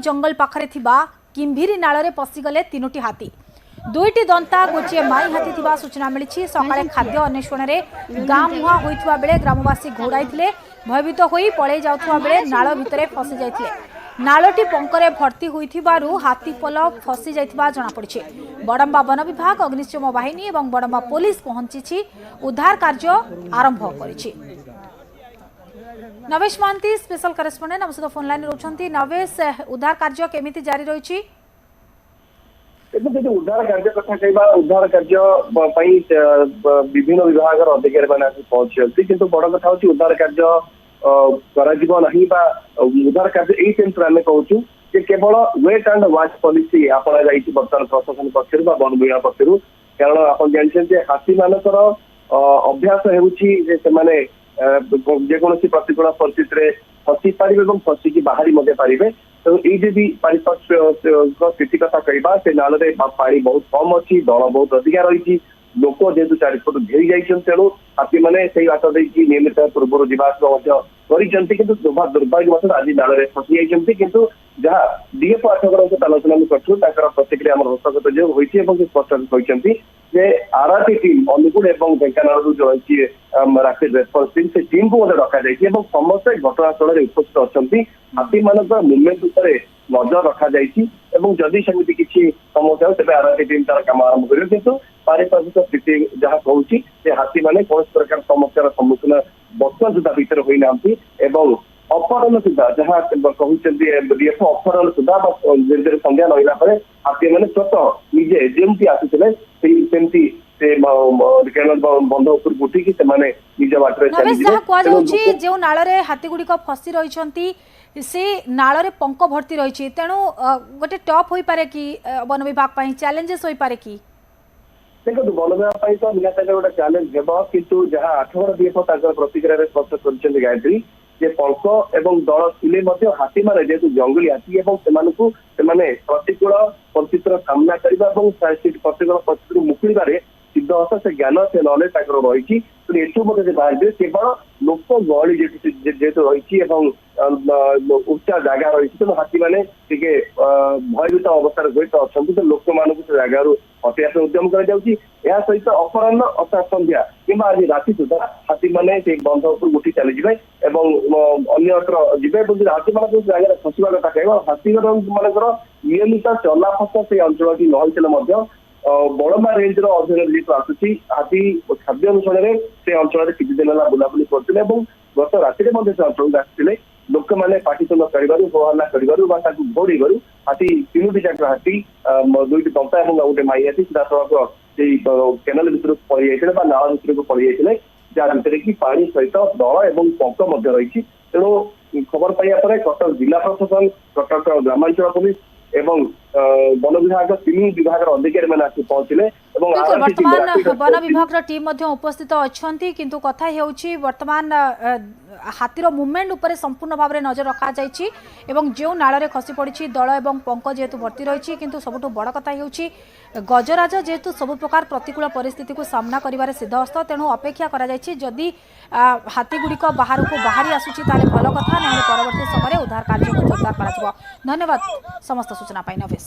जंगल पाखरे थिबा किम्भिरी नाଳରେ पशिगले तीनोटी हाथी दुईटी दंता गोचे माई हाथी थिबा सूचना मिली। सकाळे खाद्य अन्वेषण में गाँ मुहां होइथुवा बेले ग्रामवासी घोड़ाइथिले भयभीत होई पळै जाउथुवा बेले नाळ भितरे फसी जाइथिले। नाळटी पंकरे भर्ती होइथिबारु हाथीपल फसी जाइथिबा जणा पड़िछि। बड़म्बा वन विभाग अग्निशम बाहिनी और बड़म्बा पुलिस पहुंची उद्धार कार्य आरंभ करिछि। नवेश महांती स्पेशल करेस्पोंडेंट हम सहित फोन लाइन रोचंती। नवेश, उद्धार कार्य केमिति जारी रहिछि? उद्धार कार्य कथा कहबा उद्धार कार्य विभिन्न विभाग अधिकारी मैंने पहुंची किंतु बड़ कथा हूँ उद्धार कार्य उद्धार कार्य यही सेन्स आम कहूँ कि केवल वेट एंड वाच पॉलिसी आपणा बर्तमान प्रशासन पक्ष वन विभाग पक्ष कारण आप जानते हाथी मानकर अभ्यास होने जेकोसी प्रतिकूल परिस्थिति फसी पारे फसिकी बाहरी पारे तो ये भी पारिपार्श्विक स्थिति कथा कहवा से नाल पानी बहुत कम अच्छी दल बहुत अधिका रही लोक जेहेतु चारिपट घेरी जाइए तेणु हाथी मैंने से बाट देखिए नियमित पूर्व जावासवा किंतु दुर्भाग्य आज नाल फसी जाइए किंतु जहाँ डीएफओ आठगड़ सहित आलोचना करूँ प्रतिक्रिया हस्तगत जो होती स्पष्ट कहते जे आरआरटी टीम अनुगुण और ढेंकानाल जो रही रैपिड रेस्पन्स टीम से टीम को डक समस्त घटनास्थल में उपस्थित अच्छा हाथी मान मुवमेंट नजर रखा जदि सेमती किसी समस्या हो तेज आरआरटी टीम तार कम आरंभ कर किंतु पारिपार्श्विक स्थिति जहाँ कहूँ हाथी मैंने कौन प्रकार समस्या सम्मुखीन बर्तमान सुधा भितर होना अपहरण सुधा जहाँ कहते डीएफओ अपहरण सुधा धीरे संज्ञा रहा हाथी मैंने स्वतः निजे जमी आसुले बंध उपर उठिकी निज बाटे जो नाଳରେ हाथी गुड़िक फसी रही से नाଳରେ पंक भर्ती रही तेणु गोटे टॉप हो पारे कि वन विभाग चैलेंजेस हो पारे कि देखो वन विभाग तो निहत गोटे चैलेंज किंतु जहाँ आठगड़ डीएफओ प्रतिक्रिया स्पष्ट कर गायत्री जे पंक एवं दल थिले हाथी माने जेहेतु जंगली हाथी प्रतिकूल परिस्थितिर सामना करने प्रतिकूल परिस्थिति मुकुड़े सिद्धहस्त से ज्ञान से नॉलेज रही एठू बाहर केवल लोक गहली जेहेतु रही उच्चा जगह रही तेणु हाथी मैंने भयभीत अवस्था जड़ित अच्छा तो लोक मान जगार हटाइवा उद्यम कर सहित अपराह अर्थात संध्या कि आज राति सुधा हाथी मैंने बंध उपर उठी चली जाए अन्यत्र जी हाथी मान जगह फसवा कथा कह हाथी मानकर नियमित चला फसा से अंचल की नई बड़मा रेंज अधीन जेहतु आसूसी हाथी खाद्य अनुसार से अंचल किसी दिन बुलाबुली करते गत राति से अंचल आसते लोक मैंने पाटितुंड होहल्ला घोड़ी हाथी तीनोटी जाक हाथी दुईटी दंता और गोटे माई हाथी सीधा सड़क केनाल भितर पड़ जाते नाल भितर को पड़ जाते जहाँ भितर कि पानी सहित दल और पंक रही तेणु खबर पाइबा कटक जिला प्रशासन कटक ग्रामांचल पुलिस एवं वन विभाग तीन विभाग अधिकारी मैंने आसी पहुंचले वर्तमान वन विभाग टीम उपस्थित अच्छा किंतु कथा होउछि वर्तमान हाथीर मुवमेंट उपरे संपूर्ण भाव में नजर रखा जाइछि एवं जो नाଳରେ खसी पड़ी दल एवं पंक जेहेतु भर्ती रही किंतु सबुठ बड़ कथा होउछि गजराज जेहेतु सब प्रकार प्रतिकूल परिस्थिति को सामना करिवारे सिद्धहस्त तेणु अपेक्षा करा जाइछि जदि हाथी गुड़िक बाहर को बाहरी आसुछि ताले भल कथा ना परवर्ती समय उद्धार कार्य को जोरदार करा। धन्यवाद समस्त सूचना पाई नवेश।